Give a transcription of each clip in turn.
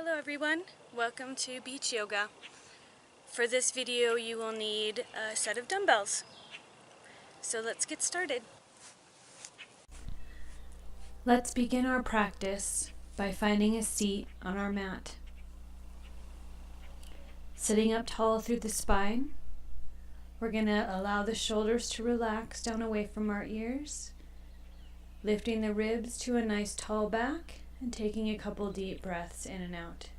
Hello everyone, welcome to Beach Yoga. For this video you will need a set of dumbbells. So let's get started. Let's begin our practice by finding a seat on our mat. Sitting up tall through the spine, we're going to allow the shoulders to relax down away from our ears, lifting the ribs to a nice tall back and taking a couple deep breaths in and out.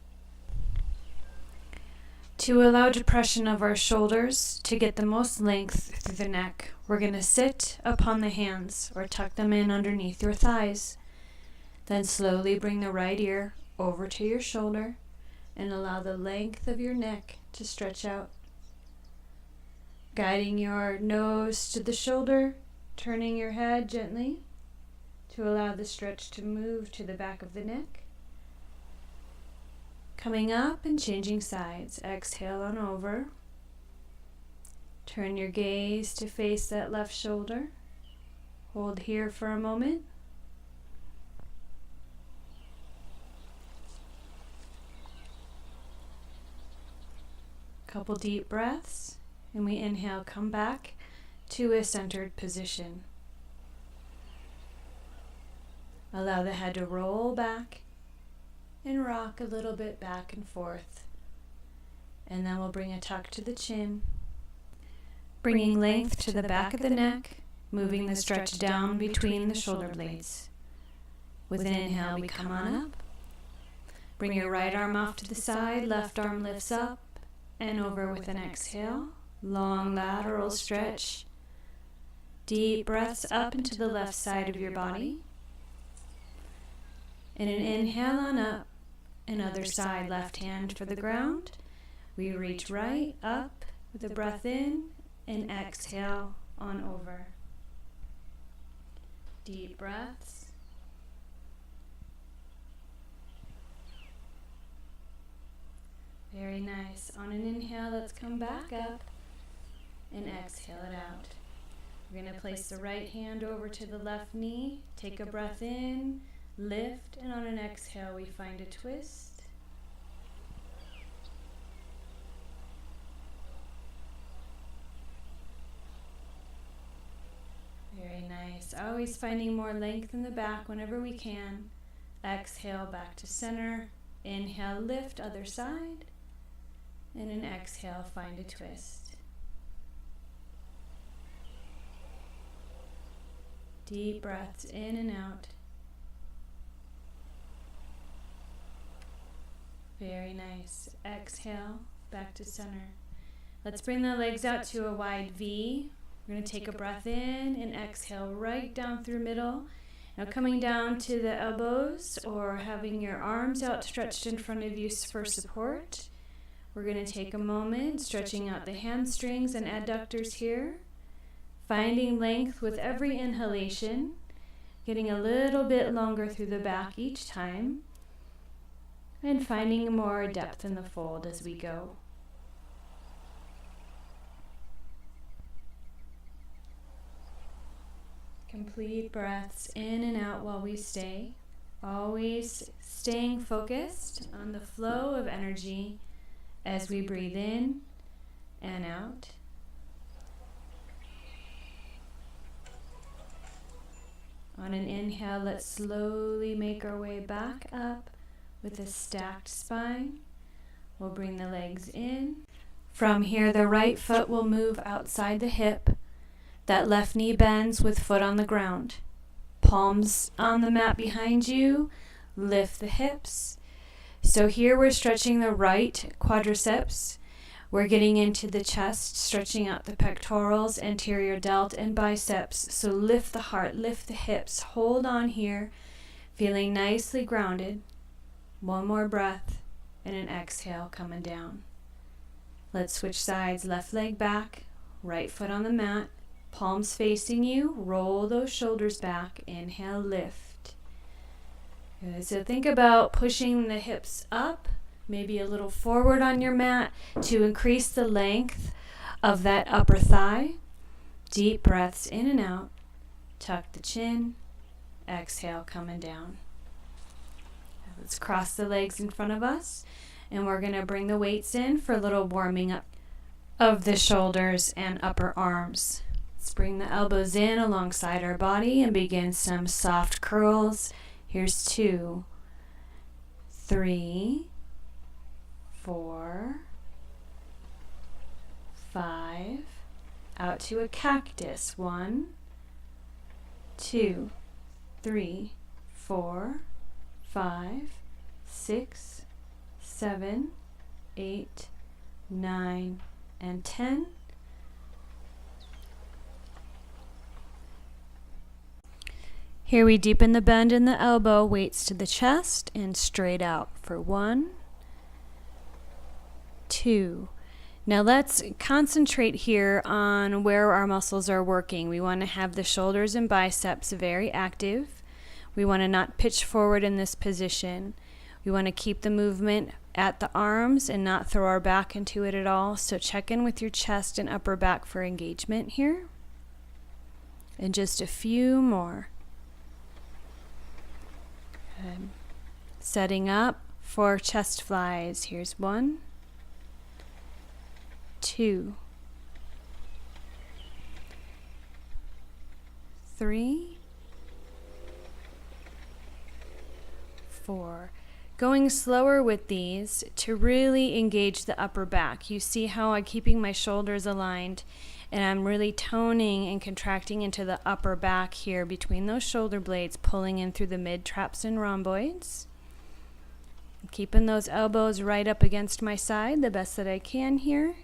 To allow depression of our shoulders to get the most length through the neck, we're going to sit upon the hands or tuck them in underneath your thighs. Then slowly bring the right ear over to your shoulder and allow the length of your neck to stretch out. Guiding your nose to the shoulder, turning your head gently to allow the stretch to move to the back of the neck. Coming up and changing sides. Exhale on over. Turn your gaze to face that left shoulder. Hold here for a moment. Couple deep breaths, and we inhale, come back to a centered position. Allow the head to roll back and rock a little bit back and forth. And then we'll bring a tuck to the chin, bringing length to the back of the neck, moving the stretch down between the shoulder blades. With an inhale, we come on up. Bring your right arm off to the side, left arm lifts up and over with an exhale. Long lateral stretch. Deep breaths up into the left side of your body. And an inhale on up, and other side, left hand for the ground. We reach right up with a breath in and exhale on over. Deep breaths. Very nice. On an inhale, let's come back up and exhale it out. We're going to place the right hand over to the left knee. Take a breath in. Lift, and on an exhale we find a twist. Very nice. Always finding more length in the back whenever we can. Exhale back to center. Inhale, lift, other side. And an exhale, find a twist. Deep breaths in and out. Very nice. Exhale, back to center. Let's bring the legs out to a wide V. We're going to take a breath in and exhale right down through middle. Now coming down to the elbows or having your arms outstretched in front of you for support. We're going to take a moment, stretching out the hamstrings and adductors here. Finding length with every inhalation. Getting a little bit longer through the back each time. And finding more depth in the fold as we go. Complete breaths in and out while we stay. Always staying focused on the flow of energy as we breathe in and out. On an inhale, let's slowly make our way back up. With a stacked spine, we'll bring the legs in. From here, the right foot will move outside the hip. That left knee bends with foot on the ground. Palms on the mat behind you. Lift the hips. So here we're stretching the right quadriceps. We're getting into the chest, stretching out the pectorals, anterior delt, and biceps. So lift the heart, lift the hips. Hold on here, feeling nicely grounded. One more breath and an exhale coming down. Let's switch sides. Left leg back, right foot on the mat, palms facing you. Roll those shoulders back. Inhale, lift. Good. So think about pushing the hips up, maybe a little forward on your mat to increase the length of that upper thigh. Deep breaths in and out. Tuck the chin. Exhale, coming down. Let's cross the legs in front of us, and we're going to bring the weights in for a little warming up of the shoulders and upper arms. Let's bring the elbows in alongside our body and begin some soft curls. Here's 2, 3, 4, 5, out to a cactus. 1, 2, 3, 4, 5, 6, 7, 8, 9, and 10. Here we deepen the bend in the elbow, weights to the chest and straight out for 1, 2. Now let's concentrate here on where our muscles are working. We want to have the shoulders and biceps very active. We want to not pitch forward in this position. We want to keep the movement at the arms and not throw our back into it at all. So check in with your chest and upper back for engagement here. And just a few more. Good. Setting up for chest flies. Here's 1, 2, 3, 4. Going slower with these to really engage the upper back. You see how I'm keeping my shoulders aligned, and I'm really toning and contracting into the upper back here between those shoulder blades, pulling in through the mid-traps and rhomboids. Keeping those elbows right up against my side the best that I can here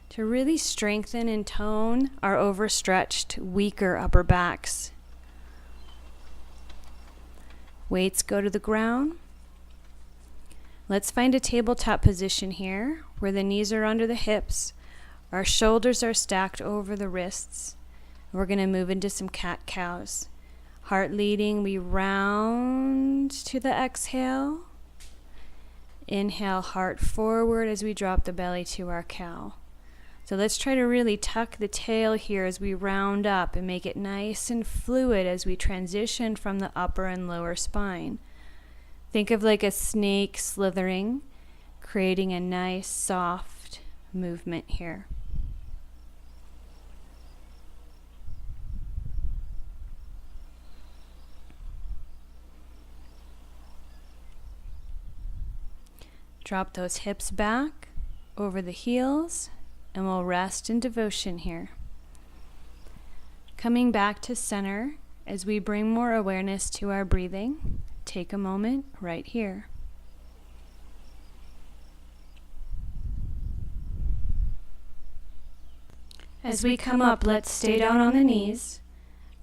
to really strengthen and tone our overstretched, weaker upper backs. Weights go to the ground. Let's find a tabletop position here where the knees are under the hips. Our shoulders are stacked over the wrists. We're going to move into some cat-cows. Heart leading, we round to the exhale. Inhale, heart forward as we drop the belly to our cow. So let's try to really tuck the tail here as we round up and make it nice and fluid as we transition from the upper and lower spine. Think of like a snake slithering, creating a nice soft movement here. Drop those hips back over the heels, and we'll rest in devotion here. Coming back to center as we bring more awareness to our breathing, take a moment right here. As we come up, let's stay down on the knees.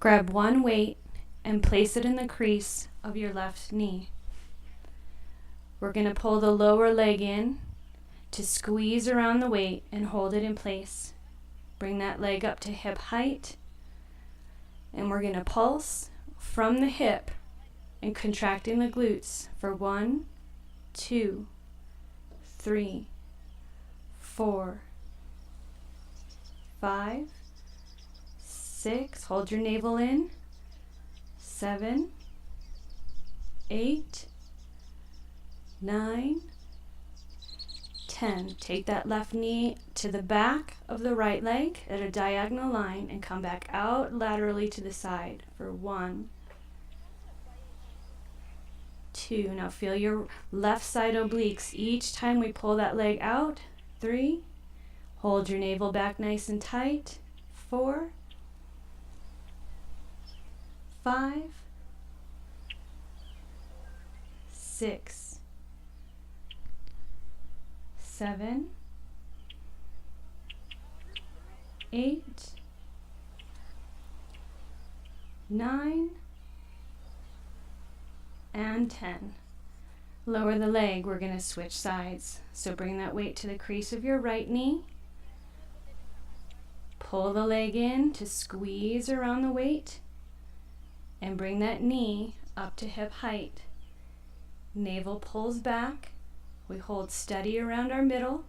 Grab one weight and place it in the crease of your left knee. We're going to pull the lower leg in to squeeze around the weight and hold it in place. Bring that leg up to hip height, and we're going to pulse from the hip and contracting the glutes for 1, 2, 3, 4, 5, 6, hold your navel in, 7, 8, 9, 10. Take that left knee to the back of the right leg at a diagonal line and come back out laterally to the side for 1, 2. Now feel your left side obliques each time we pull that leg out. 3. Hold your navel back nice and tight. 4, 5, 6, 7, 8, 9, and 10. Lower the leg. We're going to switch sides. So bring that weight to the crease of your right knee. Pull the leg in to squeeze around the weight. And bring that knee up to hip height. Navel pulls back. We hold steady around our middle.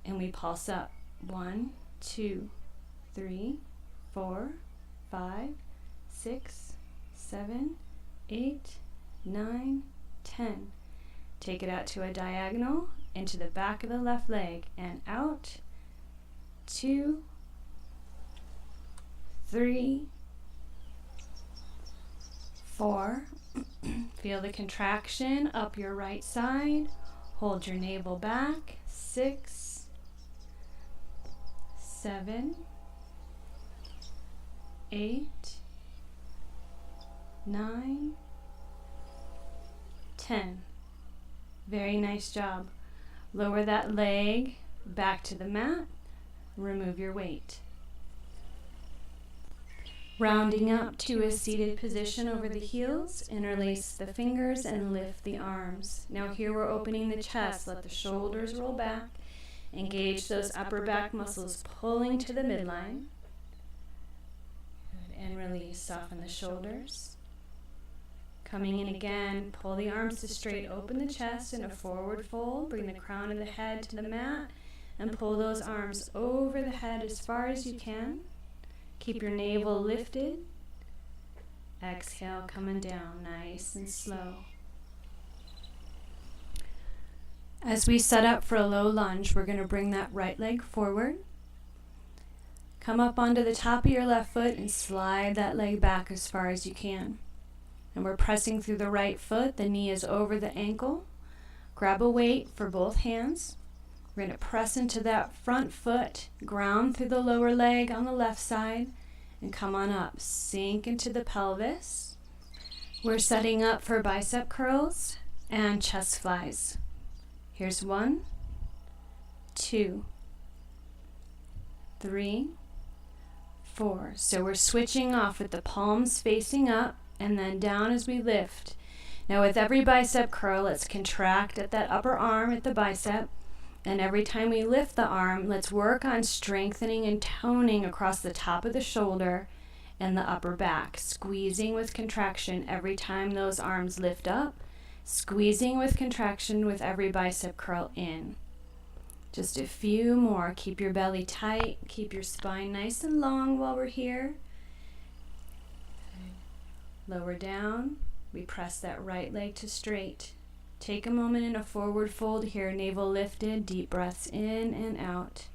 And we pulse up. 1, 2, 3, 4, 5, 6, 7, 8, 9, 10. Take it out to a diagonal, into the back of the left leg, and out. 2, 3, 4. Feel the contraction up your right side. Hold your navel back. 6, 7, 8, 9, 10. Very nice job. Lower that leg back to the mat. Remove your weight. Rounding up to a seated position over the heels, interlace the fingers and lift the arms. Now here we're opening the chest. Let the shoulders roll back. Engage those upper back muscles pulling to the midline. Good. And release. Soften the shoulders. Coming in again, pull the arms to straight. Open the chest in a forward fold. Bring the crown of the head to the mat and pull those arms over the head as far as you can. Keep your navel lifted. Exhale, coming down nice and slow. As we set up for a low lunge, we're going to bring that right leg forward. Come up onto the top of your left foot and slide that leg back as far as you can. And we're pressing through the right foot. The knee is over the ankle. Grab a weight for both hands. We're going to press into that front foot, ground through the lower leg on the left side, and come on up. Sink into the pelvis. We're setting up for bicep curls and chest flies. Here's 1, 2, 3, 4. So we're switching off with the palms facing up and then down as we lift. Now with every bicep curl, let's contract at that upper arm at the bicep. And every time we lift the arm, let's work on strengthening and toning across the top of the shoulder and the upper back. Squeezing with contraction every time those arms lift up. Squeezing with contraction with every bicep curl in. Just a few more. Keep your belly tight. Keep your spine nice and long while we're here. Lower down. We press that right leg to straight. Take a moment in a forward fold here, navel lifted, deep breaths in and out.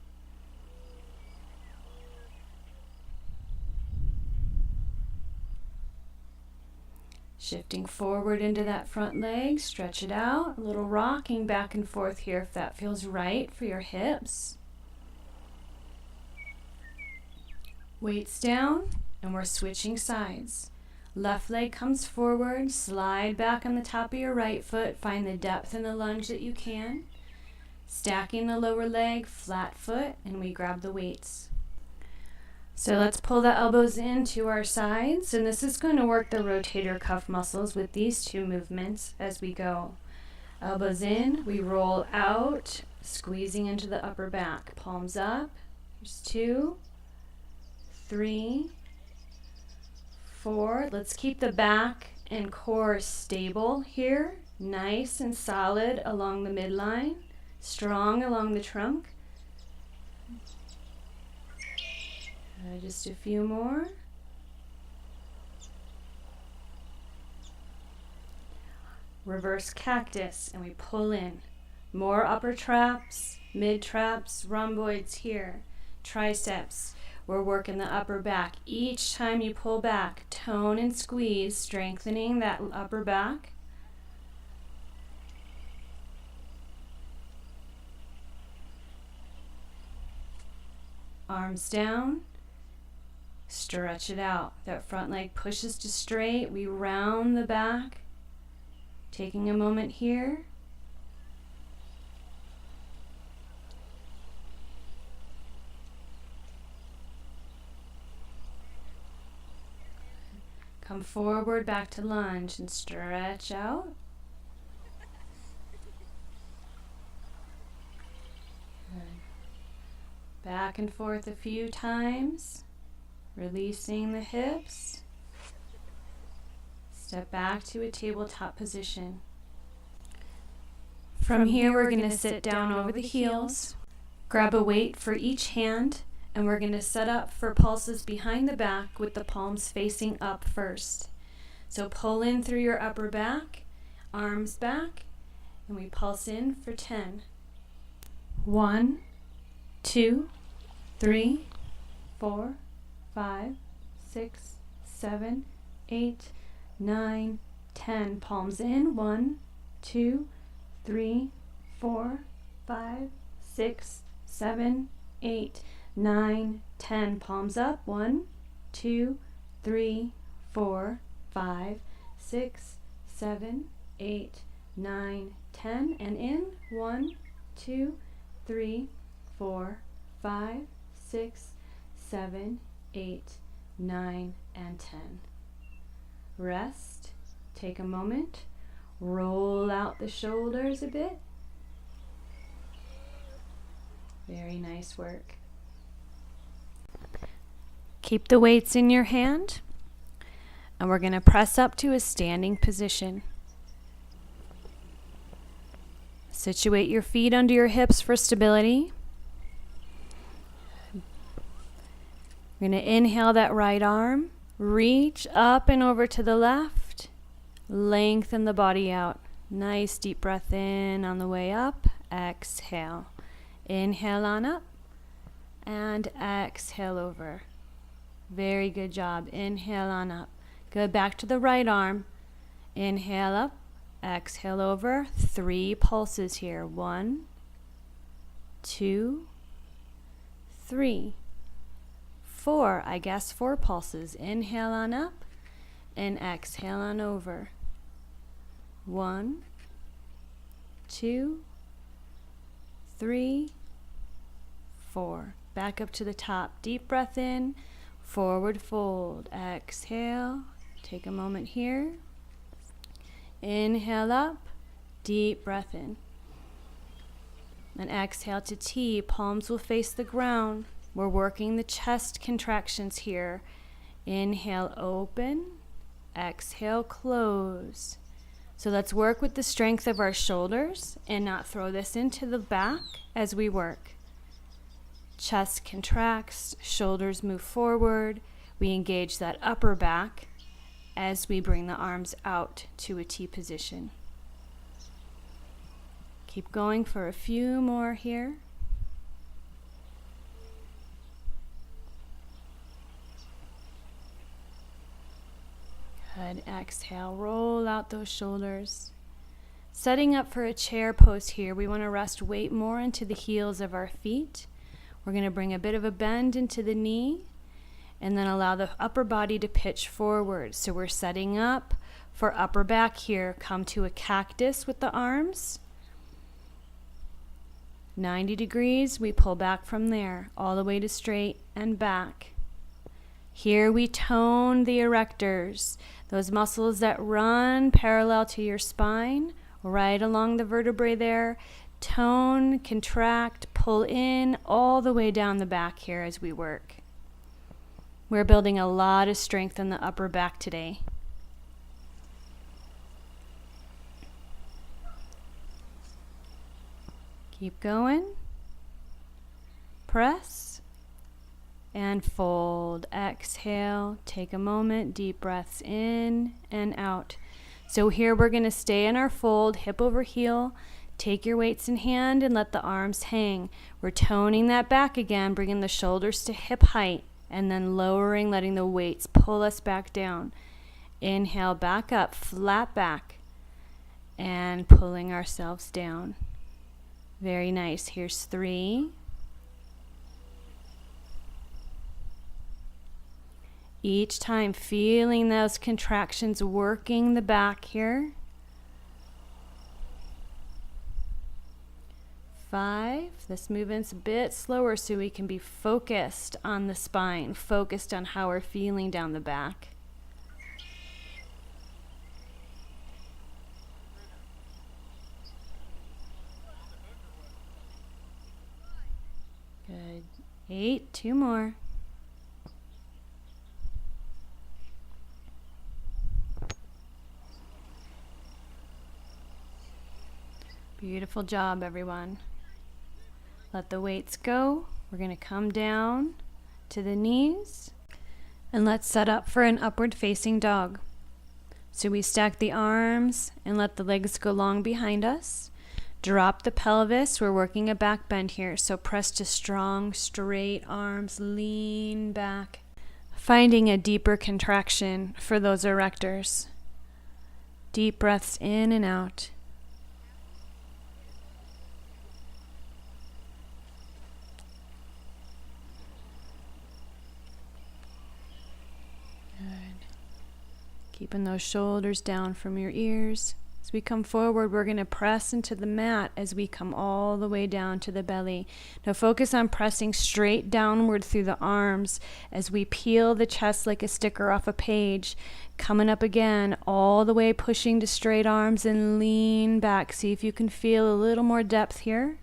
Shifting forward into that front leg, stretch it out, a little rocking back and forth here if that feels right for your hips. Weights down, and we're switching sides. Left leg comes forward, slide back on the top of your right foot, find the depth in the lunge that you can. Stacking the lower leg, flat foot, and we grab the weights. So let's pull the elbows into our sides, and this is going to work the rotator cuff muscles with these two movements as we go. Elbows in, we roll out, squeezing into the upper back. Palms up. Here's 2, 3, 4. Let's keep the back and core stable here, nice and solid along the midline, strong along the trunk. Just a few more. Reverse cactus, and we pull in. More upper traps, mid traps, rhomboids here. Triceps. We're working the upper back. Each time you pull back, tone and squeeze, strengthening that upper back. Arms down. Stretch it out. That front leg pushes to straight. We round the back. Taking a moment here. Come forward, back to lunge, and stretch out. Good. Back and forth a few times. Releasing the hips. Step back to a tabletop position. From here, we're going to sit down over the heels. Grab a weight for each hand. And we're going to set up for pulses behind the back with the palms facing up first. So pull in through your upper back. arms back, and we pulse in for 10. 1, 2, 3, 4, 5, 6, 7, 8, 9, 10. Palms in. 1, 2, 3, 4, 5, 6, 7, 8, 9, 10. Palms up. 1, 2, 3, 4, 5, 6, 7, 8, 9, 10. And in. 1, 2, 3, 4, 5, 6, 7, 8, 9, and 10. Rest. Take a moment. Roll out the shoulders a bit. Very nice work. Keep the weights in your hand, and we're going to press up to a standing position. Situate your feet under your hips for stability. We're going to inhale that right arm, reach up and over to the left, lengthen the body out. Nice deep breath in on the way up, exhale. Inhale on up and exhale over. Very good job. Inhale on up. Good. Back to the right arm. Inhale up, exhale over. 3 pulses here. 1, 2, 3, 4. I guess 4 pulses. Inhale on up and exhale on over. 1, 2, 3, 4. Back up to the top. Deep breath in. Forward fold. Exhale. Take a moment here. Inhale up. Deep breath in. And exhale to T. Palms will face the ground. We're working the chest contractions here. Inhale, open. Exhale, close. So let's work with the strength of our shoulders and not throw this into the back as we work. Chest contracts, shoulders move forward. We engage that upper back as we bring the arms out to a T position. Keep going for a few more here. Good. Exhale, roll out those shoulders. Setting up for a chair pose here, we want to rest weight more into the heels of our feet. We're going to bring a bit of a bend into the knee and then allow the upper body to pitch forward. So we're setting up for upper back here. Come to a cactus with the arms. 90 degrees, we pull back from there, all the way to straight and back. Here we tone the erectors, those muscles that run parallel to your spine, right along the vertebrae there. Tone, contract, pull in all the way down the back here as we work. We're building a lot of strength in the upper back today. Keep going. Press and fold. Exhale. Take a moment. Deep breaths in and out. So here we're going to stay in our fold, hip over heel. Take your weights in hand and let the arms hang. We're toning that back again, bringing the shoulders to hip height and then lowering, letting the weights pull us back down. Inhale, back up, flat back, and pulling ourselves down. Very nice. Here's 3. Each time feeling those contractions working the back here. 5. This movement's a bit slower so we can be focused on the spine, focused on how we're feeling down the back. Good. 8. 2 more. Beautiful job, everyone. Let the weights go. We're going to come down to the knees and let's set up for an upward facing dog. So we stack the arms and let the legs go long behind us. Drop the pelvis. We're working a back bend here. So press to strong, straight arms. Lean back. Finding a deeper contraction for those erectors. Deep breaths in and out. Keeping those shoulders down from your ears. As we come forward, we're going to press into the mat as we come all the way down to the belly. Now focus on pressing straight downward through the arms as we peel the chest like a sticker off a page. Coming up again, all the way pushing to straight arms and lean back. See if you can feel a little more depth here.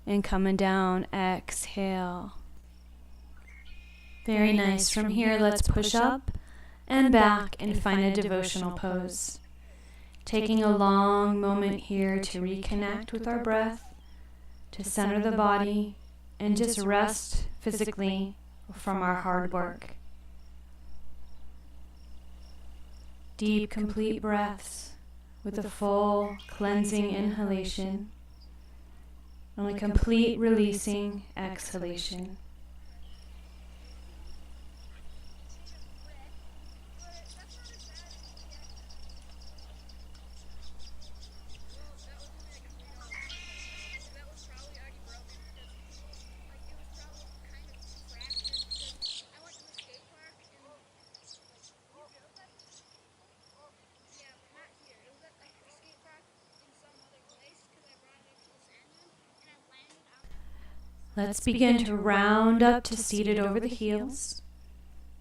And coming down, exhale. Very nice. From here, let's push up and back and find a devotional pose. Taking a long moment here to reconnect with our breath, to center the body, and just rest physically from our hard work. Deep, complete breaths with a full cleansing inhalation and a complete releasing exhalation. Let's begin to round up to seated over the heels,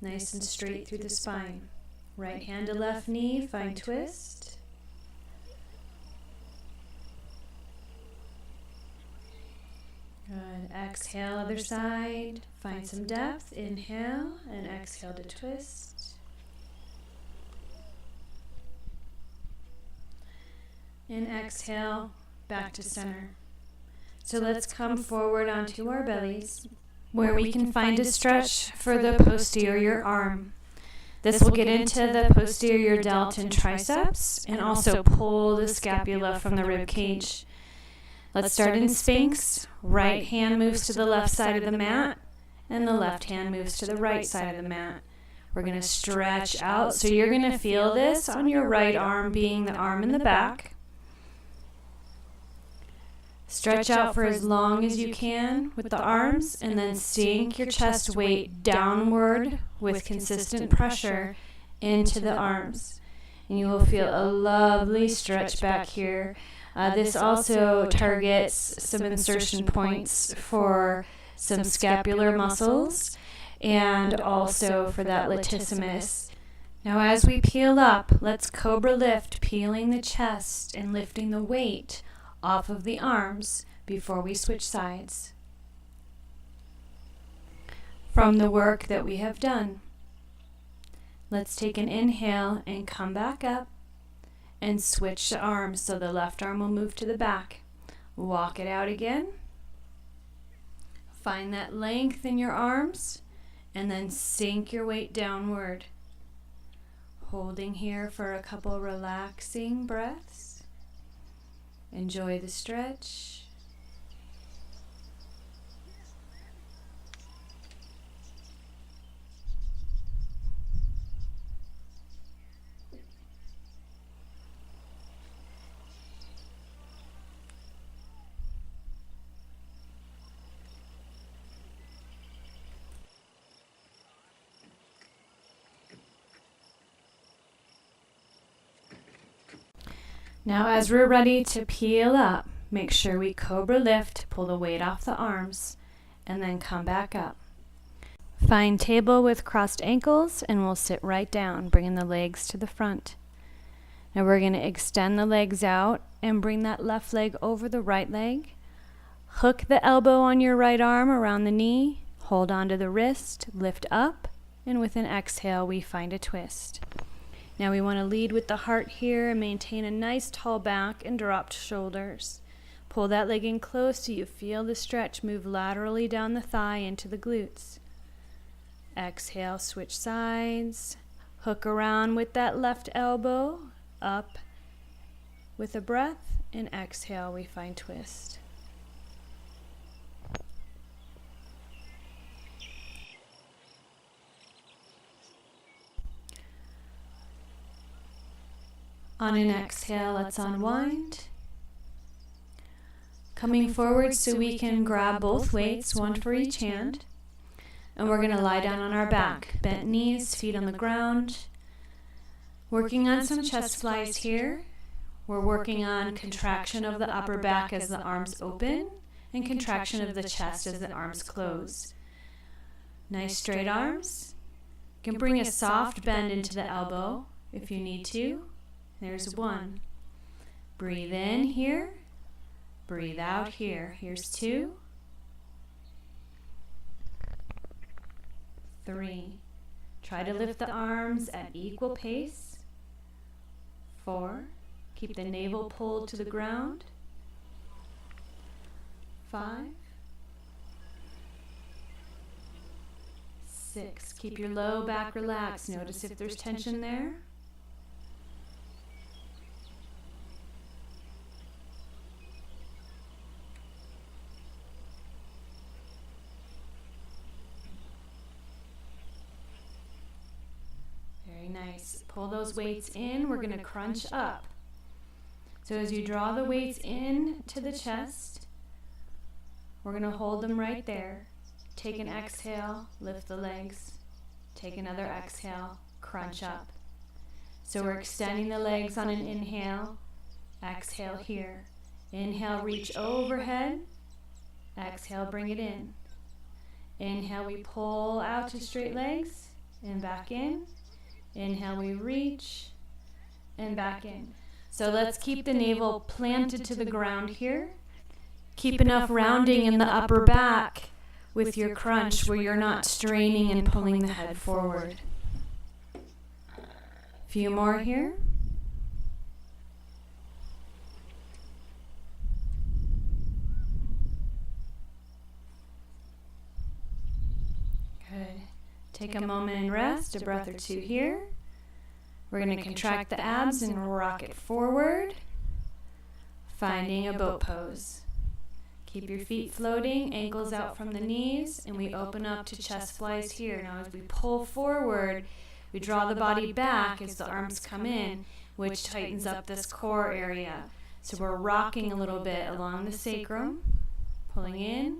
nice and straight through the spine. Right hand to left knee, find twist. Good. Exhale, other side. Find some depth. Inhale and exhale to twist. And exhale, back to center. So let's come forward onto our bellies, where we can find a stretch for the posterior arm. This will get into the posterior delt and triceps, and also pull the scapula from the rib cage. Let's start in Sphinx. Right hand moves to the left side of the mat, and the left hand moves to the right side of the mat. We're going to stretch out, so you're going to feel this on your right arm being the arm in the back. Stretch out for as long as you can with the arms, and then sink your chest weight downward with consistent pressure into the arms. And you will feel a lovely stretch back here. This also targets some insertion points for some scapular muscles and also for that latissimus. Now as we peel up, let's cobra lift, peeling the chest and lifting the weight off of the arms before we switch sides. From the work that we have done, let's take an inhale and come back up and switch the arms. So the left arm will move to the back. Walk it out again. Find that length in your arms and then sink your weight downward. Holding here for a couple relaxing breaths. Enjoy the stretch. Now as we're ready to peel up, make sure we cobra lift, pull the weight off the arms, and then come back up. Find table with crossed ankles, and we'll sit right down, bringing the legs to the front. Now we're going to extend the legs out and bring that left leg over the right leg. Hook the elbow on your right arm around the knee, hold onto the wrist, lift up, and with an exhale we find a twist. Now we want to lead with the heart here and maintain a nice tall back and dropped shoulders. Pull that leg in close so you feel the stretch move laterally down the thigh into the glutes. Exhale, switch sides. Hook around with that left elbow, up with a breath, and exhale, we find twist. On an exhale, let's unwind. Coming forward so we can grab both weights, one for each hand. And we're going to lie down on our back, bent knees, feet on the ground. Working on some chest flies here. We're working on contraction of the upper back as the arms open and contraction of the chest as the arms close. Nice straight arms. You can bring a soft bend into the elbow if you need to. There's one. Breathe in here. Breathe out here. Here's 2. 3. Try to lift the arms at equal pace. 4. Keep the navel pulled to the ground. 5. 6. Keep your low back relaxed. Notice if there's tension there. 'Nice. Pull those weights in. We're going to crunch up. So as you draw the weights in to the chest, we're going to hold them right there. Take an exhale, lift the legs. Take another exhale, crunch up. So we're extending the legs on an inhale. Exhale here. Inhale, reach overhead. Exhale, bring it in. Inhale, we pull out to straight legs and back in. Inhale, we reach, and back in. So let's keep the navel planted to the ground here. Keep enough rounding in the upper back with your crunch where you're not straining and pulling the head forward. Few more here. Good. Take a moment and rest, a breath or two here. We're going to contract the abs and rock it forward, finding a boat pose. Keep your feet floating, ankles out from the knees, and we open up to chest flies here. Now as we pull forward, we draw the body back as the arms come in, which tightens up this core area. So we're rocking a little bit along the sacrum, pulling in.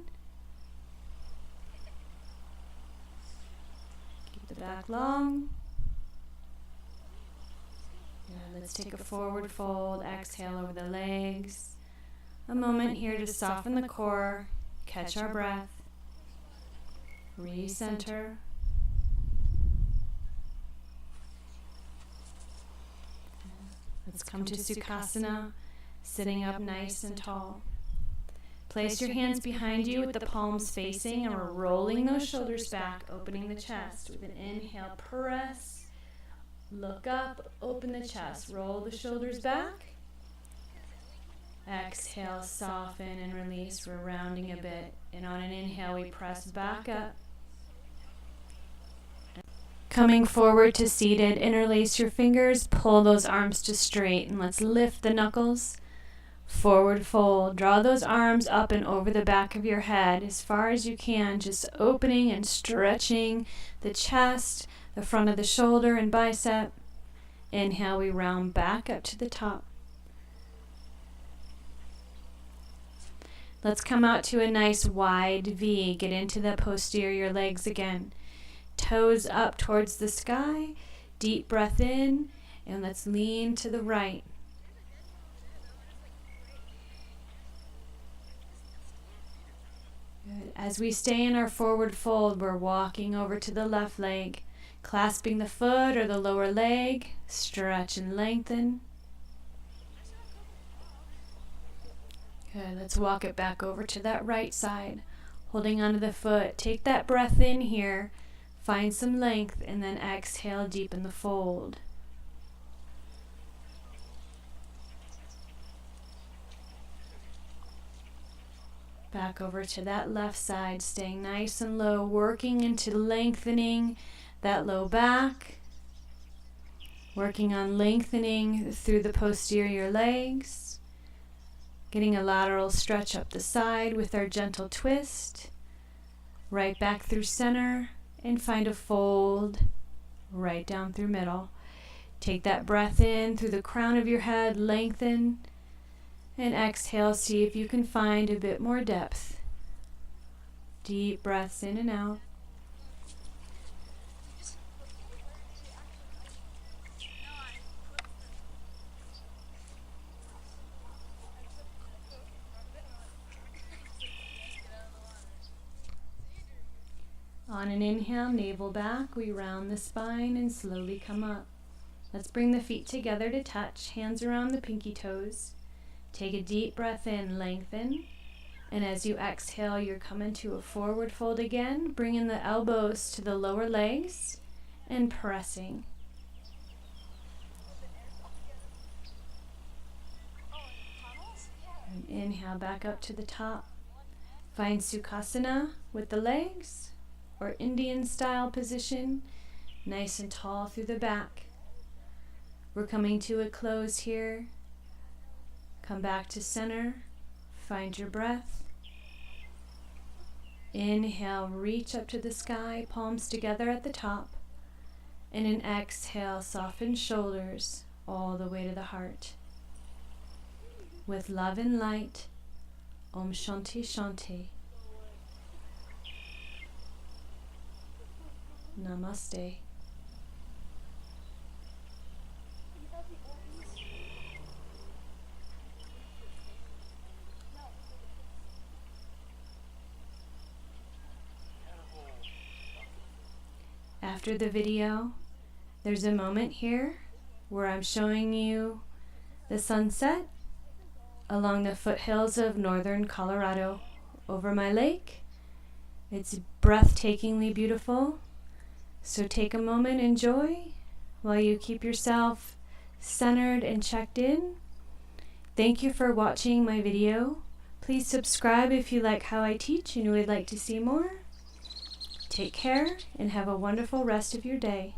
The back long. Yeah, let's take a forward fold, exhale over the legs. A moment here to soften the core, catch our breath, recenter. Let's come to Sukhasana, sitting up nice and tall. Place your hands behind you with the palms facing, and we're rolling those shoulders back, opening the chest. With an inhale, press, look up, open the chest, roll the shoulders back. Exhale, soften and release. We're rounding a bit. And on an inhale, we press back up. Coming forward to seated, interlace your fingers, pull those arms to straight, and let's lift the knuckles. Forward fold. Draw those arms up and over the back of your head as far as you can, just opening and stretching the chest, the front of the shoulder and bicep. Inhale, we round back up to the top. Let's come out to a nice wide V. Get into the posterior legs again. Toes up towards the sky. Deep breath in, and let's lean to the right. Good. As we stay in our forward fold, we're walking over to the left leg, clasping the foot or the lower leg, stretch and lengthen. Good. Let's walk it back over to that right side, holding onto the foot. Take that breath in here, find some length, and then exhale, deepen the fold. Back over to that left side, staying nice and low, working into lengthening that low back. Working on lengthening through the posterior legs, getting a lateral stretch up the side with our gentle twist, right back through center, and find a fold right down through middle. Take that breath in through the crown of your head, lengthen, and exhale. See if you can find a bit more depth. Deep breaths in and out. On an inhale, navel back, we round the spine and slowly come up. Let's bring the feet together to touch, hands around the pinky toes. Take a deep breath in, lengthen. And as you exhale, you're coming to a forward fold again, bringing the elbows to the lower legs and pressing. And inhale back up to the top. Find Sukhasana with the legs, or Indian style position, nice and tall through the back. We're coming to a close here. Come back to center, find your breath. Inhale, reach up to the sky, palms together at the top. And an exhale, soften shoulders all the way to the heart. With love and light, Om Shanti Shanti. Namaste. After the video, there's a moment here where I'm showing you the sunset along the foothills of northern Colorado over my lake. It's breathtakingly beautiful. So take a moment, enjoy, while you keep yourself centered and checked in. Thank you for watching my video. Please subscribe if you like how I teach and you would like to see more. Take care and have a wonderful rest of your day.